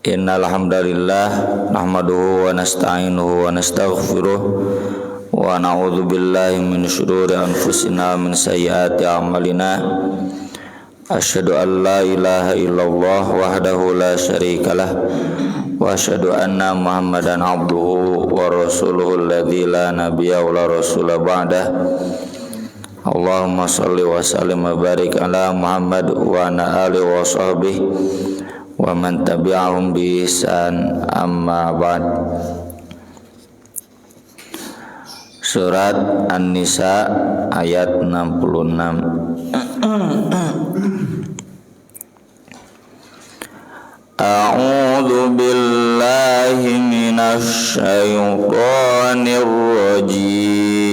Innal hamdalillah nahmaduhu wa nasta'inuhu wa nastaghfiruh wa na'udzu billahi min shururi anfusina wa min sayyiati a'malina. Asyhadu an la ilaha illallah wahdahu la syarikalah wa asyhadu anna Muhammadan abduhu wa rasuluhu alladzi la nabiyya wa la rasula ba'dah. Allahumma shalli wa sallim wa barik ala Muhammad wa ala alihi wa sahbihi wa man tabi'ahum bi ihsan, amma ba'd. Surat An-Nisa ayat 66. A'udzu billahi minasy syaithanir rajim.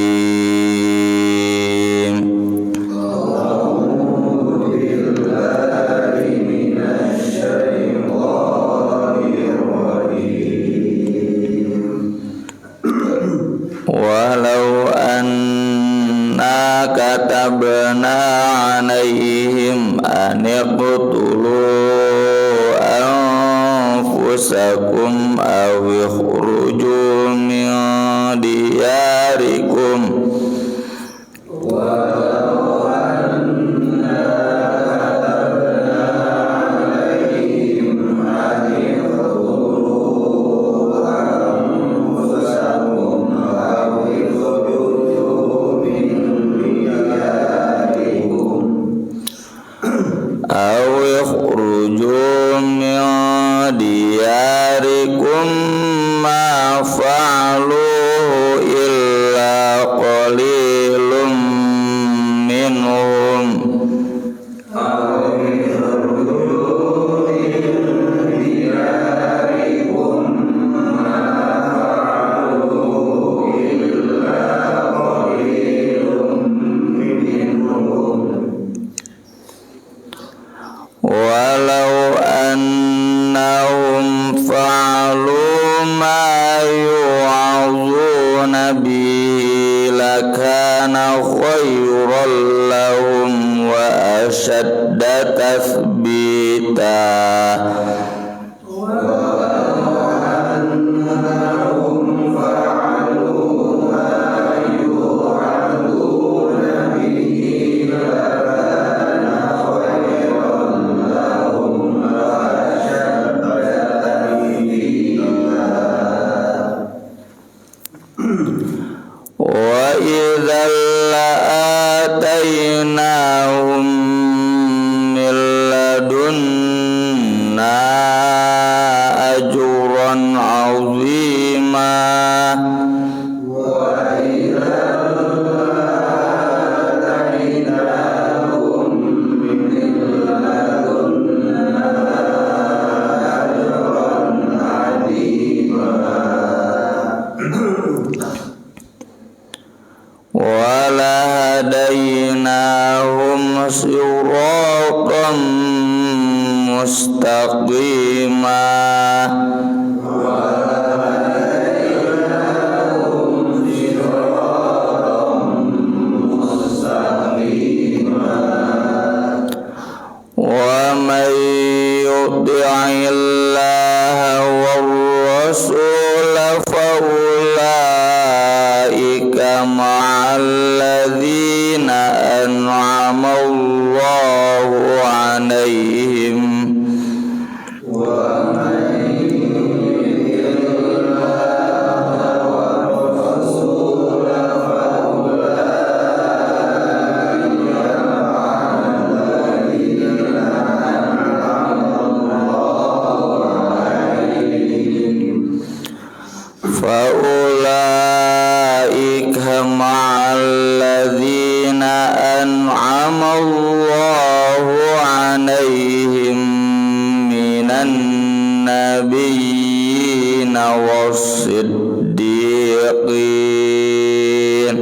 Walau anna katabna alaihim an iqtulu anfusakum aw ikhruju min diyarikum walau anna katabna alaihim an iqtulu anfusakum aw ikhruju min diyarikum aw ikhruju min diyarikum ma fa'alu illa qalilum minhum aw ikhruju min diyarikum ma fa'alu illa qalilum minhum walau annahum fa'alu ma yu'azuna bihi lakana khayran lahum wa ashadda tathbita wa idzal la'atainahum min ladunna ajran 'azima wa idzal la'atainahum min ladunna ajran 'azima wala hadainahum siratan mustaqima wa may yuti'illaha war rasul fa ulaika ma'alladzina an'ama Allahu 'alaihim wa may yuti'illaha war rasul fa ulaika ma'alladzina an'ama Allahu 'alaihim fa ulaika ma'alladzina an'ama Allahu 'alaihim minan nabiyyin was-siddiqin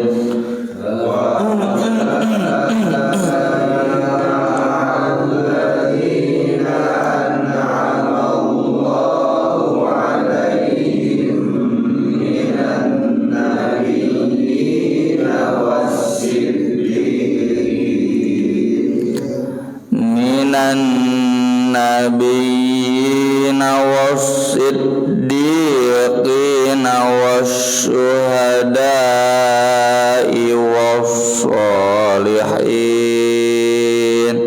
minan nabiyyin was-siddiqina was-syuhada'i was-shalihin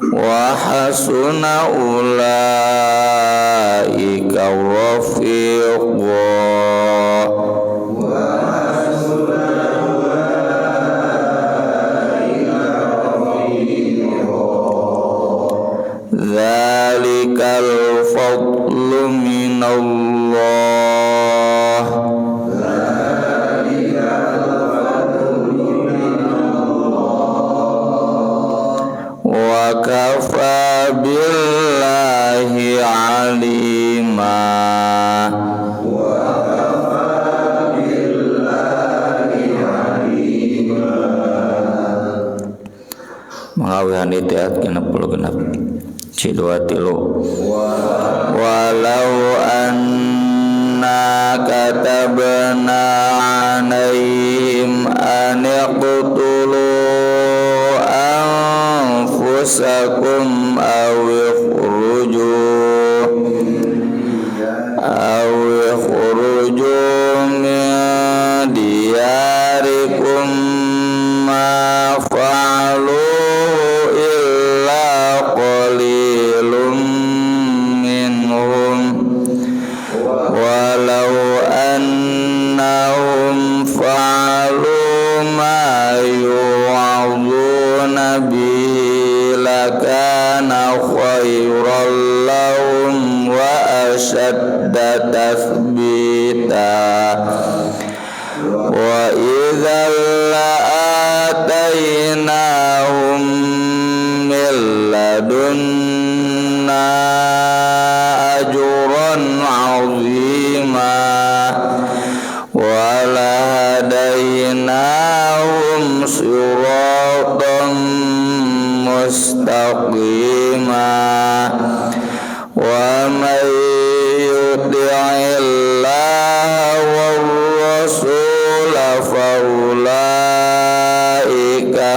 wa hasuna ulaika rafiqa dzalikal fadlu minallah wa kafa billahi alima mengawihan itiat genep puluh genep cidua tilu walau anna katabna alaihim an iqtulu anfusakum aw ikhruju min diyarikum ma fa'alu illa qalilum minhum walau annahum fa'alu ma yu'aduna bihi lakana khairan lahum wa ashadda tathbita wa idzal la'atainahum min ladunna ajran 'azima wa lahadainahum siratan mustaqima wa may yuti'illaha war rasul fa ulaika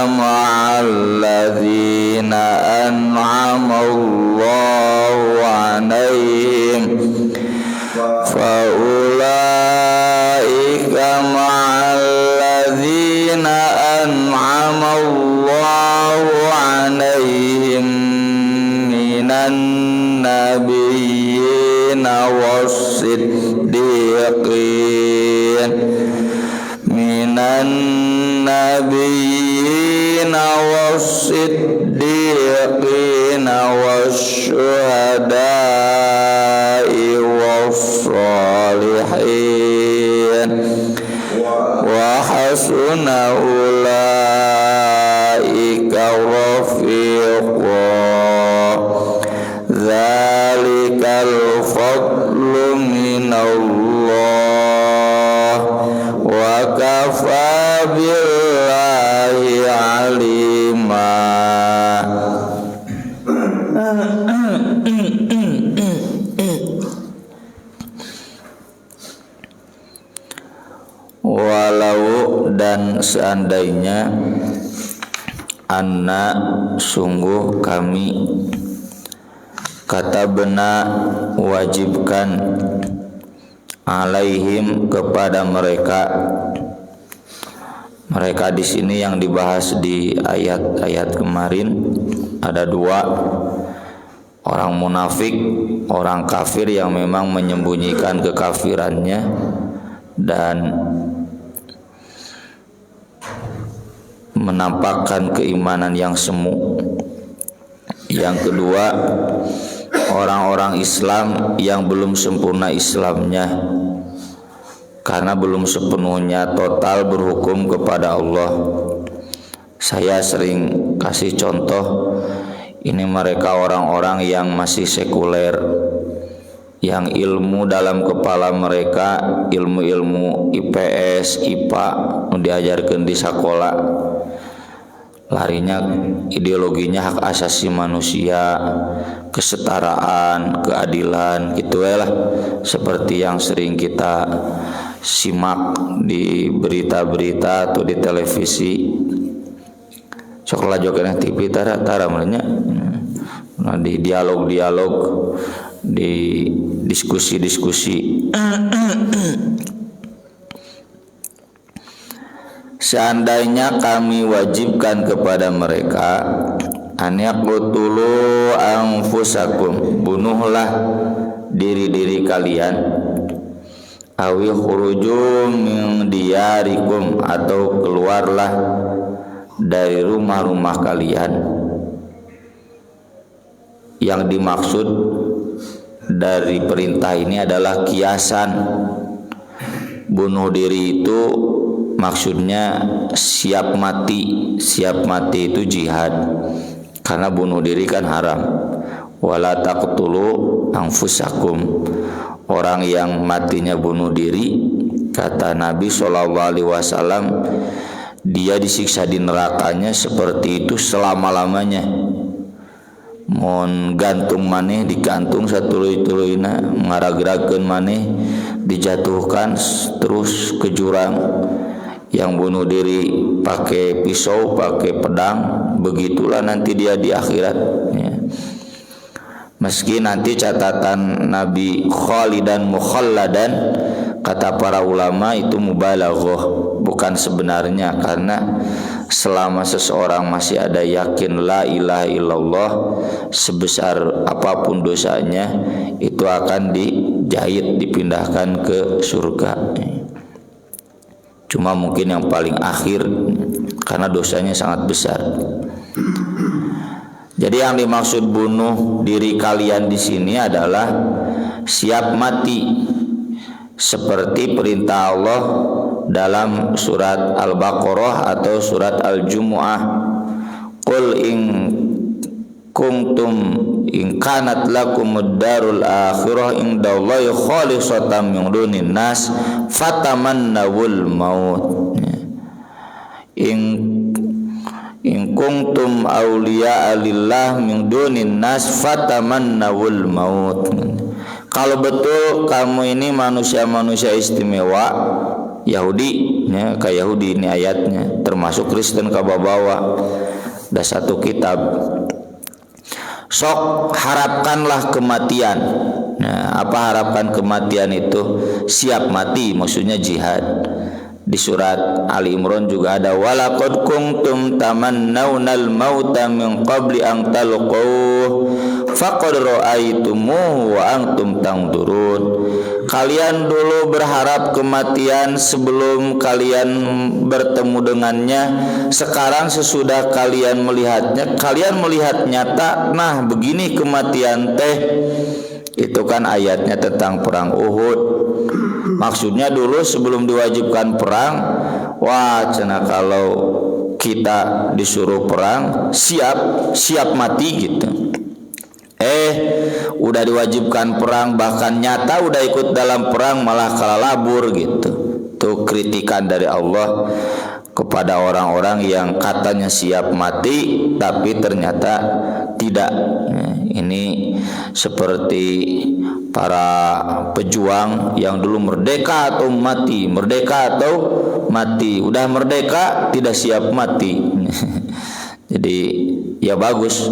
ma'al ladzina an'ama Allahu 'alaihim fa ulaika ma'al ladzina an'ama Allahu 'alaihim minan nabiyyina was-siddiqin minan nabiyyina was-siddiqina was-syuhada'i was-shalihin wa hasuna ulaika rafiqa dzalikal fadlu minallah wa kafa billahi alima walau dan seandainya anna sungguh kami kata benar wajibkan alaihim kepada mereka di sini yang dibahas di ayat-ayat kemarin ada dua, orang munafik, orang kafir yang memang menyembunyikan kekafirannya dan menampakkan keimanan yang semu. Yang kedua, orang-orang Islam yang belum sempurna Islamnya karena belum sepenuhnya total berhukum kepada Allah. Saya sering kasih contoh, ini mereka orang-orang yang masih sekuler, yang ilmu dalam kepala mereka ilmu-ilmu IPS, IPA diajarkan di sekolah, larinya ideologinya hak asasi manusia, kesetaraan, keadilan gitu lah, seperti yang sering kita simak di berita-berita atau di televisi. Sekolah jokernya TV tara mulanya, nah, di dialog-dialog, di diskusi-diskusi. Seandainya kami wajibkan kepada mereka an yaqtulu anfusakum, bunuhlah diri-diri kalian, awi khuruju min diyarikum, atau keluarlah dari rumah-rumah kalian. Yang dimaksud dari perintah ini adalah kiasan. Bunuh diri itu maksudnya siap mati. Siap mati itu jihad, karena bunuh diri kan haram. Wala taqtulu anfusakum, orang yang matinya bunuh diri, kata Nabi SAW, dia disiksa di nerakanya seperti itu selama-lamanya. Mon gantung maneh digantung satuluy-tuluyna, ngarag-ragkeun maneh dijatuhkan terus ke jurang. Yang bunuh diri pakai pisau, pakai pedang, begitulah nanti dia di akhirat ya. Meski nanti catatan Nabi khalidan mukhalladan, kata para ulama itu mubalaghah, bukan sebenarnya, karena selama seseorang masih ada yakin la ilaha illallah, sebesar apapun dosanya itu akan dijahit, dipindahkan ke surga. Cuma mungkin yang paling akhir karena dosanya sangat besar. Jadi yang dimaksud bunuh diri kalian di sini adalah siap mati, seperti perintah Allah dalam surat Al-Baqarah atau surat Al-Jumu'ah. Qul in kuntum in kanat lakumud darul akhirah indallahi khalisatan min dunin nas fatamannawul maut. In kuntum awliya lillah min dunin nas fatamannawul maut. Kalau betul kamu ini manusia-manusia istimewa, Yahudi ya, kayak Yahudi ini ayatnya, termasuk Kristen kababawa, ada satu kitab, sok harapkanlah kematian. Nah, apa harapkan kematian itu? Siap mati, maksudnya jihad. Di surat Ali Imran juga ada walaqad kuntum tamannawnal mauta min qabli an talquh faqad ra'aitumuhu wa antum tanzurun. Kalian dulu berharap kematian sebelum kalian bertemu dengannya. Sekarang sesudah kalian melihatnya, kalian melihat nyata. Nah, begini kematian teh. Itu kan ayatnya tentang perang Uhud. Maksudnya dulu sebelum diwajibkan perang, wah cenah kalau kita disuruh perang siap mati gitu. Udah diwajibkan perang, bahkan nyata udah ikut dalam perang malah kalah labur gitu. Itu kritikan dari Allah kepada orang-orang yang katanya siap mati tapi ternyata tidak. Ini seperti para pejuang yang dulu merdeka atau mati, merdeka atau mati. Udah merdeka tidak siap mati. Jadi ya bagus,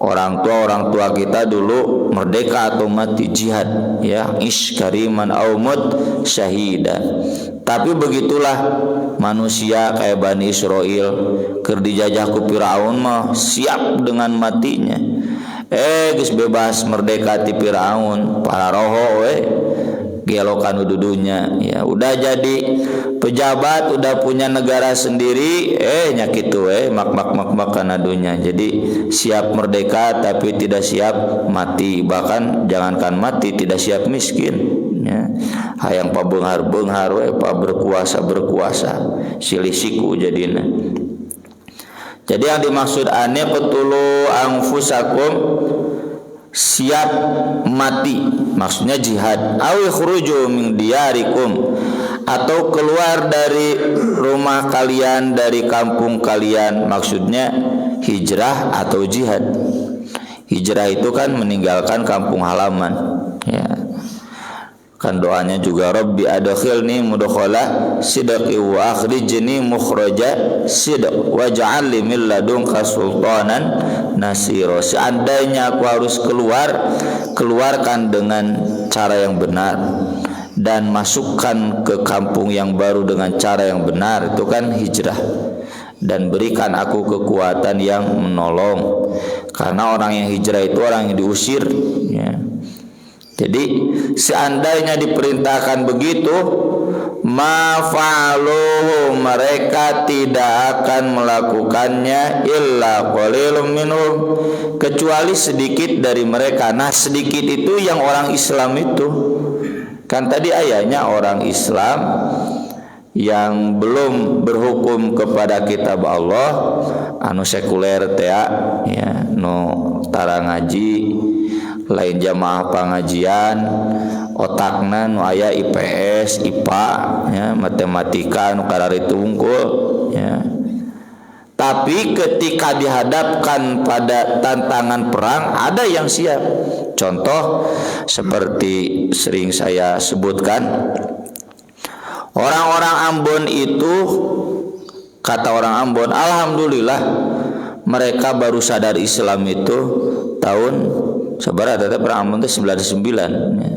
orang tua kita dulu merdeka atau mati jihad ya, ish kariman aw mut syahida. Tapi begitulah manusia kayak Bani Israel, keur dijajah ku Firaun mah siap dengan matinya. Geus bebas merdeka ti Firaun, para roho gelokan dudunya ya, udah jadi pejabat, udah punya negara sendiri, nya kitu mak kana dunya. Jadi siap merdeka tapi tidak siap mati, bahkan jangankan mati tidak siap miskin ya. Hayang pabeunghar-beunghar pa berkuasa silih siku jadina. Jadi yang dimaksud ane qutulu anfusakum, siap mati, maksudnya jihad. Awi khuruju min diyarikum, atau keluar dari rumah kalian, dari kampung kalian. Maksudnya hijrah atau jihad. Hijrah itu kan meninggalkan kampung halaman, ya. Kan doanya juga Rabbi adkhilni mudkhala sidqi wa akhrijni mukhraja sidq waj'al li min ladunka sultanan nasira. Seandainya aku harus keluar, keluarkan dengan cara yang benar dan masukkan ke kampung yang baru dengan cara yang benar. Itu kan hijrah. Dan berikan aku kekuatan yang menolong, karena orang yang hijrah itu orang yang diusir, ya. Jadi seandainya diperintahkan begitu, ma fa'aluhu, mereka tidak akan melakukannya, illa qalilum minhum, kecuali sedikit dari mereka. Nah, sedikit itu yang orang Islam itu. Kan tadi ayatnya orang Islam yang belum berhukum kepada kitab Allah, anu sekuler teh, ya, nu tara ngaji, lain jamaah pengajian, otakna nu aya IPS, IPA, ya, matematika nu kararitu unggul, ya. Tapi ketika dihadapkan pada tantangan perang, ada yang siap. Contoh seperti sering saya sebutkan, orang-orang Ambon itu, kata orang Ambon, alhamdulillah mereka baru sadar Islam itu tahun seberapa? Perang Ambon itu 99, ya.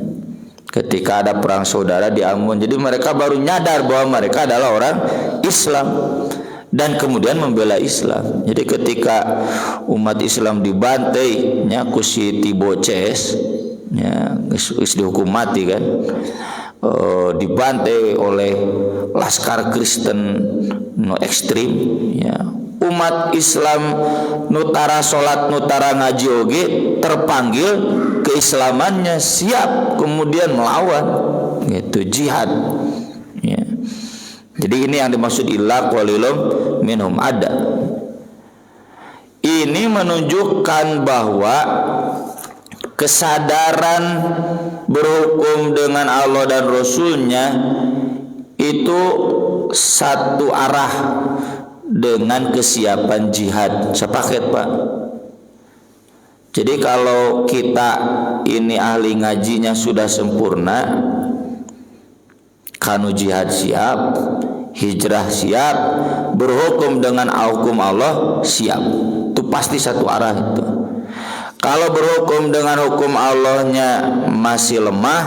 Ketika ada perang saudara di Ambon, jadi mereka baru nyadar bahwa mereka adalah orang Islam dan kemudian membela Islam. Jadi ketika umat Islam dibantai, nya ku si Tiboces, ya, geus dihukum mati kan. Dibantai oleh laskar Kristen no ekstrim, ya. Umat Islam nutara salat nutara ngaji oge terpanggil keislamannya, siap kemudian melawan, gitu, jihad, ya. Jadi ini yang dimaksud illa qalilum minhum, ada. Ini menunjukkan bahwa kesadaran berhukum dengan Allah dan Rasulnya itu satu arah dengan kesiapan jihad. Sepaket, Pak. Jadi kalau kita ini ahli ngajinya sudah sempurna, kanu jihad siap, hijrah siap, berhukum dengan hukum Allah siap. Itu pasti satu arah itu. Kalau berhukum dengan hukum Allahnya masih lemah,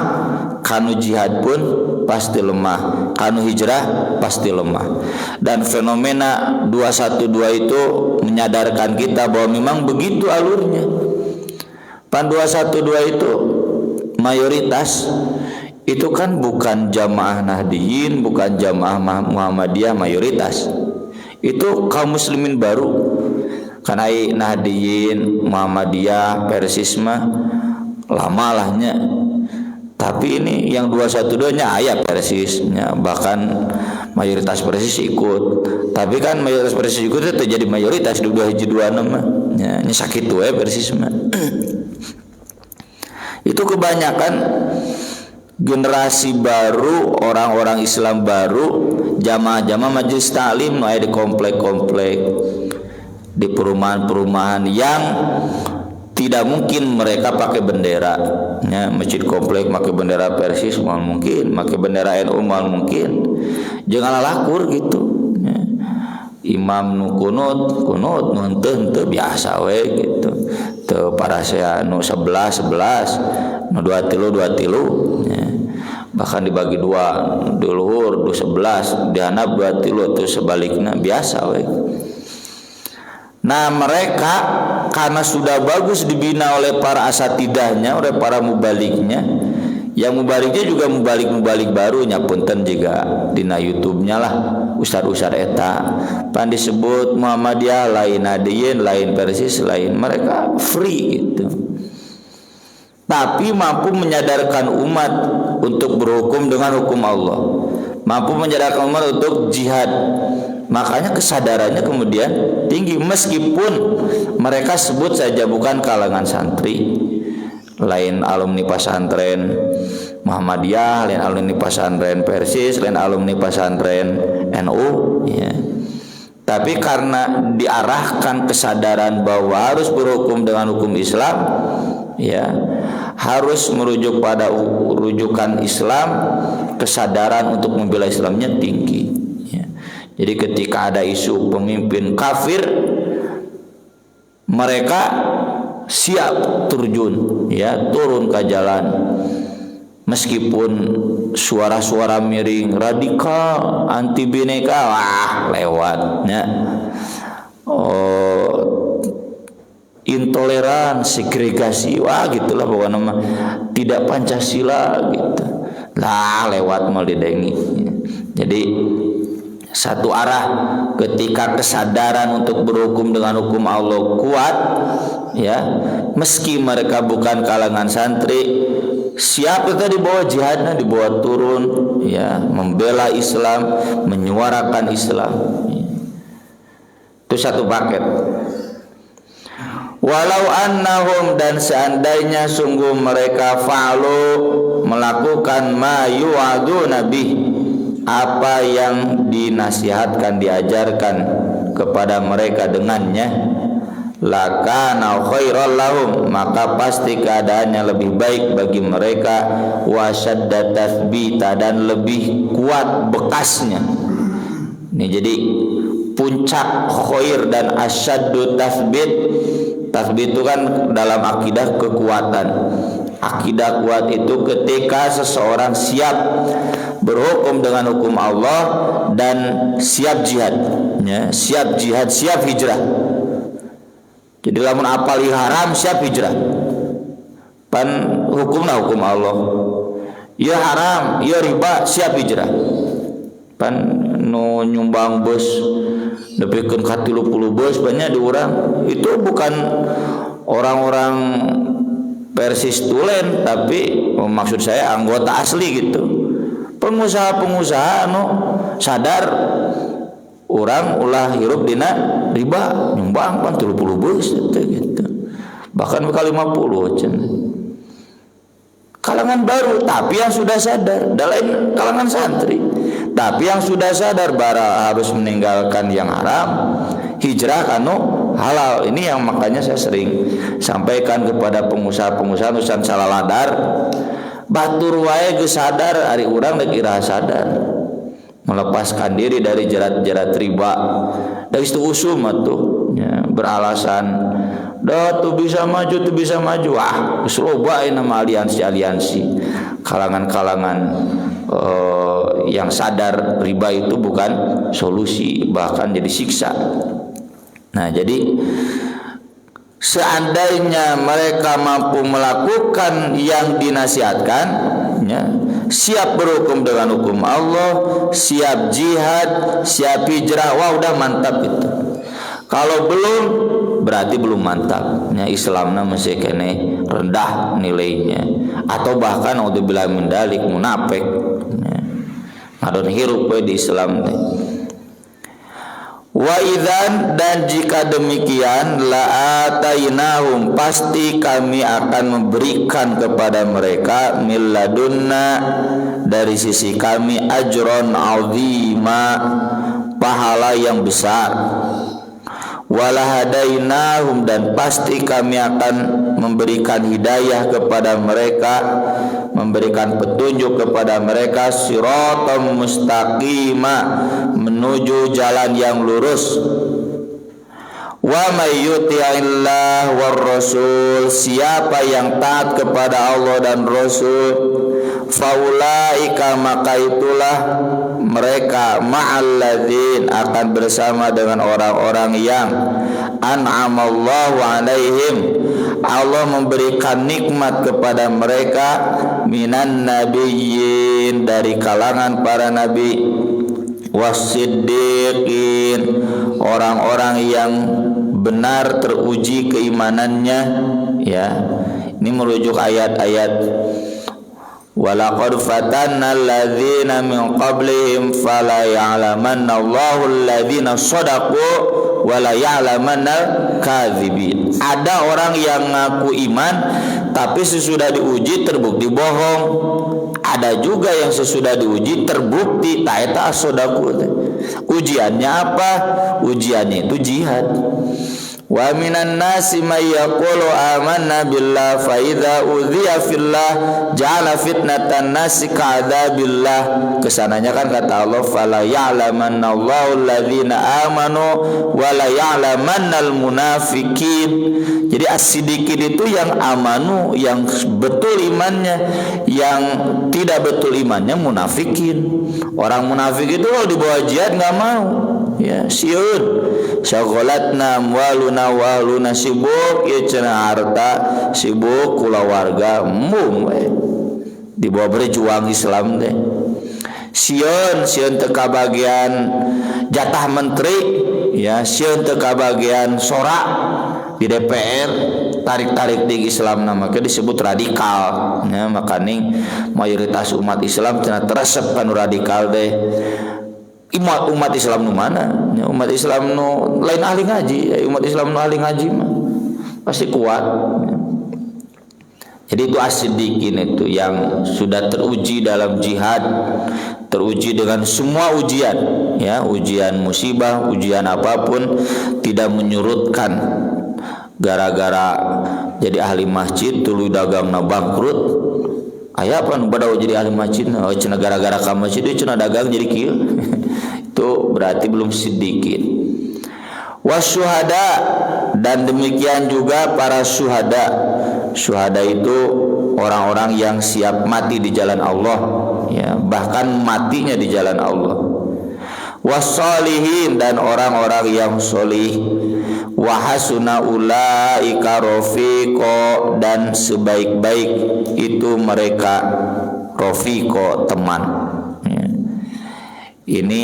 kanu jihad pun pasti lemah, kanu hijrah pasti lemah. Dan fenomena 212 itu menyadarkan kita bahwa memang begitu alurnya. Pan 212 itu mayoritas itu kan bukan jamaah Nahdiyin, bukan jamaah Muhammadiyah mayoritas. Itu kaum muslimin baru. Karena Nahdiyin, Muhammadiyah, Persisma lama lahnya. Tapi ini yang 212-nya aya Persisnya, bahkan mayoritas Persis ikut. Tapi kan mayoritas Persis ikut itu jadi mayoritas di 226. Ya, ini sakit tuh ya Persisma. Itu kebanyakan generasi baru, orang-orang Islam baru, jamaah-jamaah majelis taklim no di komplek-komplek, di perumahan-perumahan yang tidak mungkin mereka pakai bendera, ya, masjid komplek pakai bendera Persis mal mungkin, pakai bendera NU mal mungkin, jangan lakur gitu, ya. Imam nu kunut nu henteu biasa we gitu, teu para saya nu 11 nu 23, ya. Bahkan dibagi dua, di luhur 11, di handap 23 atau sebaliknya biasa we. Nah, mereka karena sudah bagus dibina oleh para asatidahnya, oleh para mubaliknya, yang mubaliknya juga mubalik barunya, punten juga dina YouTube-nya lah, ustad-ustad eta pan disebut Muhammadiyah lain, Nahdiyin lain, Persis lain, mereka free gitu. Tapi mampu menyadarkan umat untuk berhukum dengan hukum Allah, mampu menyadarkan umat untuk jihad. Makanya kesadarannya kemudian tinggi, meskipun mereka sebut saja bukan kalangan santri, lain alumni pesantren, Muhammadiyah, lain alumni pesantren Persis, lain alumni pesantren NU ya. Tapi karena diarahkan kesadaran bahwa harus berhukum dengan hukum Islam ya, harus merujuk pada rujukan Islam, kesadaran untuk membela Islamnya tinggi ya. Jadi ketika ada isu pemimpin kafir, mereka siap terjun ya, turun ke jalan meskipun suara-suara miring, radikal, anti bineka, wah lewat ya. Intoleran, segregasi, wah gitulah pokoknya mah, tidak Pancasila gitu lah, lewat mal didengi ya. Jadi satu arah ketika kesadaran untuk berhukum dengan hukum Allah kuat ya, meski mereka bukan kalangan santri, siap kita dibawa jihadnya, dibawa turun ya, membela Islam, menyuarakan Islam ya. Itu satu paket. Walau annahum, dan seandainya sungguh mereka fa'alu, melakukan ma yu'adu nabi, apa yang dinasihatkan, diajarkan kepada mereka dengannya, lakana khairal lahum, maka pasti keadaannya lebih baik bagi mereka, wasyadda tathbita, dan lebih kuat bekasnya. Ini jadi puncak khair dan asyaddu tathbit. Tathbit itu kan dalam akidah kekuatan. Akidah kuat itu ketika seseorang siap berhukum dengan hukum Allah dan siap jihad ya, siap jihad, siap hijrah. Jadi lamun apal haram siap hijrah, pan hukumna hukum Allah, ya haram, ya riba, siap hijrah. Pan no nyumbang bos nepikeun ka 30 bos banyak di urang, itu bukan orang-orang Persis tulen, tapi maksud saya anggota asli gitu. Pengusaha-pengusaha sadar orang ulah hirup dina riba, nyumbang pan 30 bos gitu. Bahkan kali 50 cen. Kalangan baru tapi yang sudah sadar, lain kalangan santri. Tapi yang sudah sadar bara harus meninggalkan yang haram, hijrah kanu halal. Ini yang makanya saya sering sampaikan kepada pengusaha-pengusaha nusan salaladar, batur wae geus sadar, ari urang deuk iraha sadar. Melepaskan diri dari jerat-jerat riba. Dari itu usum atuh ya, beralasan dah tuh bisa maju, tuh bisa maju. Geus loba nama aliansi-aliansi. Kalangan-kalangan yang sadar riba itu bukan solusi, bahkan jadi siksa. Nah, jadi seandainya mereka mampu melakukan yang dinasihatkan ya, siap berhukum dengan hukum Allah, siap jihad, siap hijrah, wah udah mantap itu. Kalau belum, berarti belum mantap ya, Islamnya masih kene rendah nilainya, atau bahkan naudzubillah min dzalik munafik ya. Ngadon hirup we di Islam teh. Wa idzan, dan jika demikian, la atainahum, pasti kami akan memberikan kepada mereka min ladunna, dari sisi kami, ajron azima, pahala yang besar. Walahadainahum, dan pasti kami akan memberikan hidayah kepada mereka, memberikan petunjuk kepada mereka, siratal mustaqima, menuju jalan yang lurus. Wa may yuti'illah war rasul, siapa yang taat kepada Allah dan Rasul, faulaika, maka itulah mereka, ma'alladzin, akan bersama dengan orang-orang yang an'amallahu alaihim, Allah memberikan nikmat kepada mereka, minan nabiyyin, dari kalangan para nabi, wasiddiqin, orang-orang yang benar teruji keimanannya ya. Ini merujuk ayat-ayat walaqad fatanna alladzina min qablihim fala ya'lamanna Allahu alladzina shadaqu wala ya'lamanna kadzibin. Ada orang yang ngaku iman tapi sesudah diuji terbukti bohong. Ada juga yang sesudah diuji terbukti tak eta sodaku. Ujiannya apa? Ujiannya itu jihad. Wa minan nasi may yaqulu amanna billah fa idza udhiya fillah ja'ala fitnatan nasi ka'adzabillah. Kesananya kan kata Allah fala ya'lamanna Allahu alladzina amanu wa la ya'lamannal munafiqin. Jadi as-siddiqin itu yang amanu, yang betul imannya, yang tidak betul imannya munafikin. Orang munafik itu kalau dibawa jihad enggak mau. Ya, sieun syagolatna amwaluna wa ahluna, sibuk ya cenah harta, sibuk kulawarga mung we dibawa berjuang Islam teh. Sieun teu kabagian jatah menteri, ya sieun teu kabagian sora di DPR, tarik-tarik di Islam nama disebut radikal. Ya, makanya mayoritas umat Islam cenah teresep kan radikal deh. Umat Islam nu mana? Ya, umat Islam nu lain ahli ngaji, ya, umat Islam nu ahli ngaji mah pasti kuat. Ya. Jadi itu as-siddiqin itu yang sudah teruji dalam jihad, teruji dengan semua ujian, ya, ujian musibah, ujian apapun tidak menyurutkan. Gara-gara jadi ahli masjid tuluy dagangna bangkrut, aya apa nu badaw jadi ahli masjid? Oh cenah gara-gara ka masjid cenah dagang jadi kieu. Itu berarti belum siddiqin. Wasyuhada, dan demikian juga para syuhada. Syuhada itu orang-orang yang siap mati di jalan Allah, ya, bahkan matinya di jalan Allah. Wassalihin, dan orang-orang yang solih. Wahasuna ulaika rafiqo, dan sebaik-baik itu mereka rafiqo, teman. Ya. Ini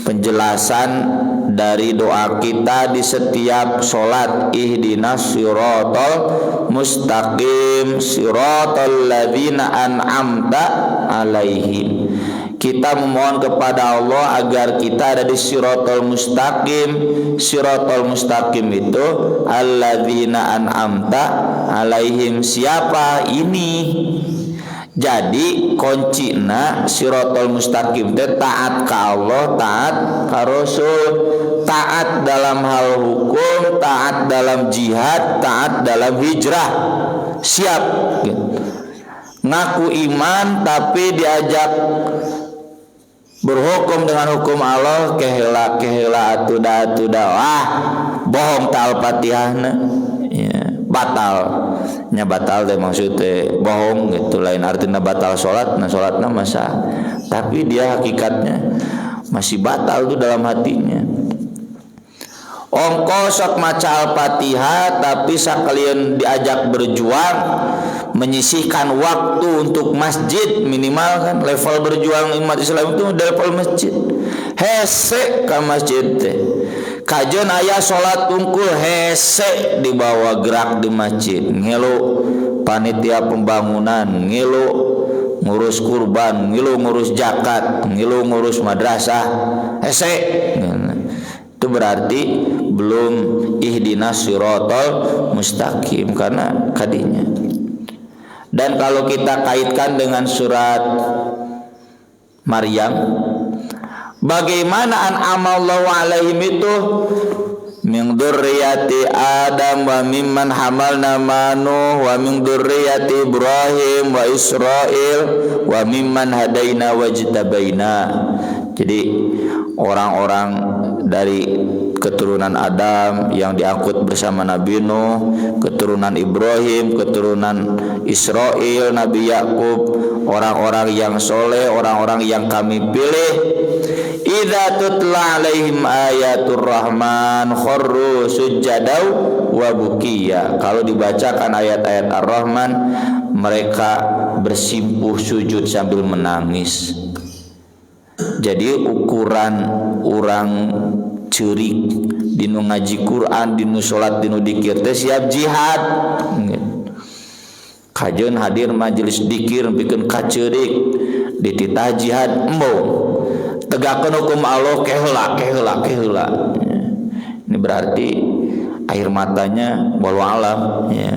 penjelasan dari doa kita di setiap sholat. Ihdinas siratal mustaqim siratal ladzina an'amta alaihim. Kita memohon kepada Allah agar kita ada di siratal mustaqim. Siratal mustaqim itu alladzina an'amta alaihim. Siapa ini? Jadi kuncina siratal mustaqim teh taat ka Allah, taat ka Rasul, taat dalam hal hukum, taat dalam jihad, taat dalam hijrah. Siap ngaku iman tapi diajak berhukum dengan hukum Allah, kehela atuda wah bohong ta Al-Fatihahna, ya, batalnya batal teh maksudnya bohong gitu, lain artinya batal sholat. Nah sholatnya masa, tapi dia hakikatnya masih batal tuh dalam hatinya. Ongko sok maca Al-Fatihah tapi sakalian diajak berjuang, menyisihkan waktu untuk masjid minimal kan, level berjuang umat Islam itu level masjid. Hese ka masjid teh. Kajian ayah sholat tungkul hese dibawa gerak di masjid, ngilu panitia pembangunan, ngilu ngurus kurban, ngilu ngurus zakat, ngilu ngurus madrasah, hese. Itu berarti belum ihdinas siratal mustaqim karena kadinya. Dan kalau kita kaitkan dengan surat Maryam, bagaimana an'amallahu alaihim itu min dzurriyyati Adam wa mimman hamalna ma Nuh wa min dzurriyyati Ibrahim wa Israil wa mimman hadaina wajtabaina. Jadi orang-orang dari keturunan Adam yang diangkut bersama Nabi Nuh, keturunan Ibrahim, keturunan Israil, Nabi Yakub, orang-orang yang soleh, orang-orang yang kami pilih. Idza tutla alaihim ayatur rahman kharru sujadaw wa bukiya. Kalau dibacakan ayat-ayat Ar-Rahman, mereka bersimpuh sujud sambil menangis. Jadi ukuran orang ceurik dinu ngaji Quran, dinu salat, dinu dzikir teh siap jihad. Kajeun hadir majelis dzikir pikeun kaceurik dititah jihad embung. Tegakkeun hukum Allah keheula. Ini berarti air matanya walau alam, ya.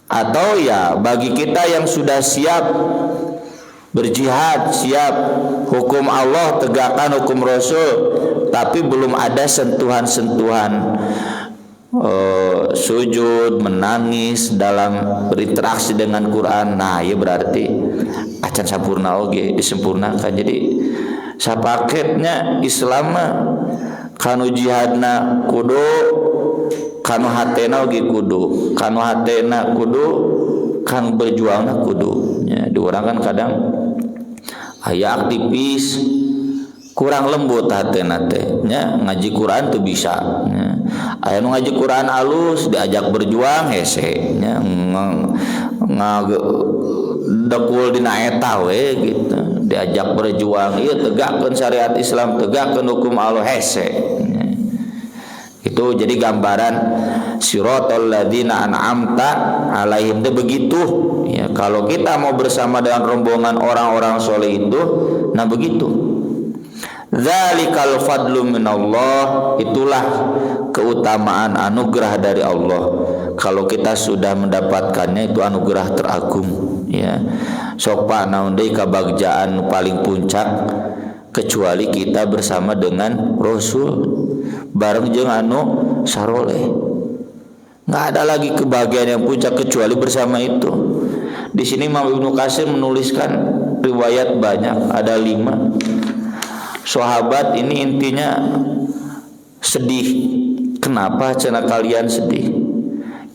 Atau ya bagi kita yang sudah siap berjihad, siap hukum Allah tegakkan, hukum Rasul, tapi belum ada sentuhan-sentuhan sujud, menangis dalam berinteraksi dengan Quran. Nah, ya berarti acan sampurna oge disempurnakan. Jadi sapaketnya Islam mah kanu jihadna kudu, kanu hatena oge kudu, kanu hatena kudu, kanu berjuangna kudu. Ya, di orang kan kadang aya aktivis kurang lembut hatena teh nya, ngaji Quran tuh bisa nya. Aya nu ngaji Quran alus diajak berjuang hese nya, dekul dina eta we gitu, diajak berjuang ieu tegakkeun syariat Islam, tegakkeun hukum Allah hese nya. Itu jadi gambaran siratal ladzina an'amta alaihim teh begitu ya. Kalau kita mau bersama dengan rombongan orang-orang soleh itu, nah begitu. Dzalikal fadlu minallah, itulah keutamaan anugerah dari Allah. Kalau kita sudah mendapatkannya itu anugerah teragung ya. Sok panaon deui kabagjaan paling puncak kecuali kita bersama dengan Rasul bareng jeung anu saroleh. Enggak ada lagi kebahagiaan yang puncak kecuali bersama itu. Di sini Imam Ibnu Katsir menuliskan riwayat banyak, ada 5 sahabat ini intinya sedih. Kenapa cenah kalian sedih?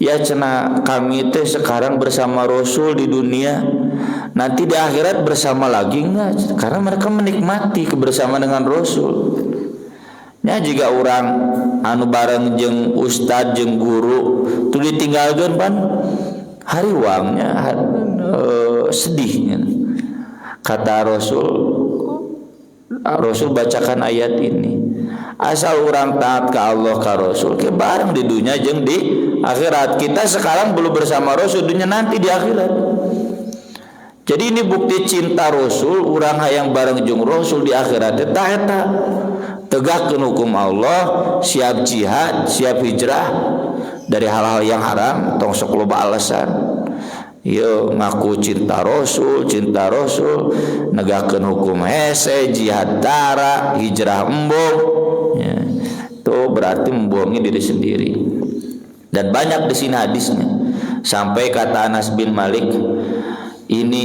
Ya cenah kami teh sekarang bersama Rasul di dunia, nanti di akhirat bersama lagi enggak? Karena mereka menikmati kebersamaan dengan Rasul. Ya jika orang anu bareng jeung ustad jeung guru tu ditinggalkeun pan hariwangnya sedihnya. Kata Rasul bacakan ayat ini, asal orang taat ke Allah ke Rasul ke bareng di dunia jeung di akhirat. Kita sekarang belum bersama Rasul, dunia nanti di akhirat. Jadi ini bukti cinta Rasul, urang hayang bareng jeung Rasul di akhirat eta tegakkeun hukum Allah, siap jihad, siap hijrah dari hal-hal yang haram, tong sok loba alasan. Yo ngaku cinta Rasul, negakeun hukum hese, jihad dara, hijrah embung. Ya, itu berarti membohongi diri sendiri. Dan banyak di sini hadisnya. Sampai kata Anas bin Malik, ini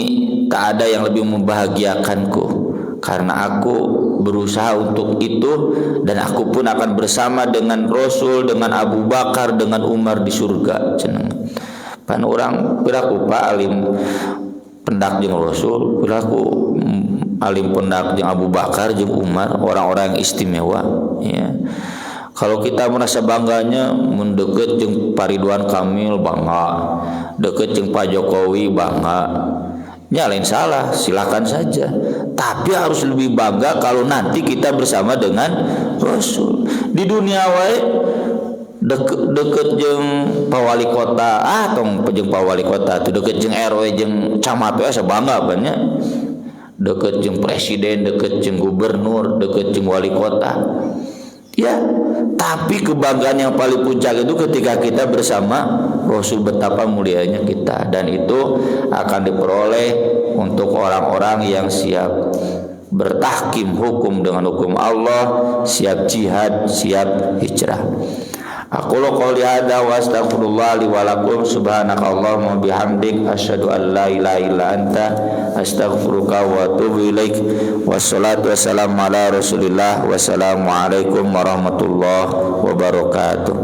tak ada yang lebih membahagiakanku karena aku berusaha untuk itu, dan aku pun akan bersama dengan Rasul, dengan Abu Bakar, dengan Umar di surga. Ceneng. Pan orang piraku Pak alim pendak jeung Rasul, piraku alim pendak jeung Abu Bakar jeung Umar, orang-orang yang istimewa ya. Kalau kita merasa bangganya mendeket jeung Pak Ridwan Kamil bangga, deket jeung Pak Jokowi bangga, ya lain salah, silakan saja. Tapi harus lebih bangga kalau nanti kita bersama dengan Rasul. Di dunia wae deket jeung Pak Wali Kota, tong jeung Pak Wali Kota tuh deket jeung RW jeung camat we sabangga banyak. Deket jeung presiden, deket jeung gubernur, deket jeung wali kota. Ya, tapi kebanggaan yang paling puncak itu ketika kita bersama Rasul, betapa mulianya kita, dan itu akan diperoleh untuk orang-orang yang siap bertahkim hukum dengan hukum Allah, siap jihad, siap hijrah. Aku qouli hadza wa astaghfirullah li wa lakum, subhanakallahumma bihamdik asyhadu an la ilaha illa anta astaghfiruka wa atubu ilaik. Wassalatu wassalamu ala Rasulillah. Wassalamu alaikum warahmatullahi wabarakatuh.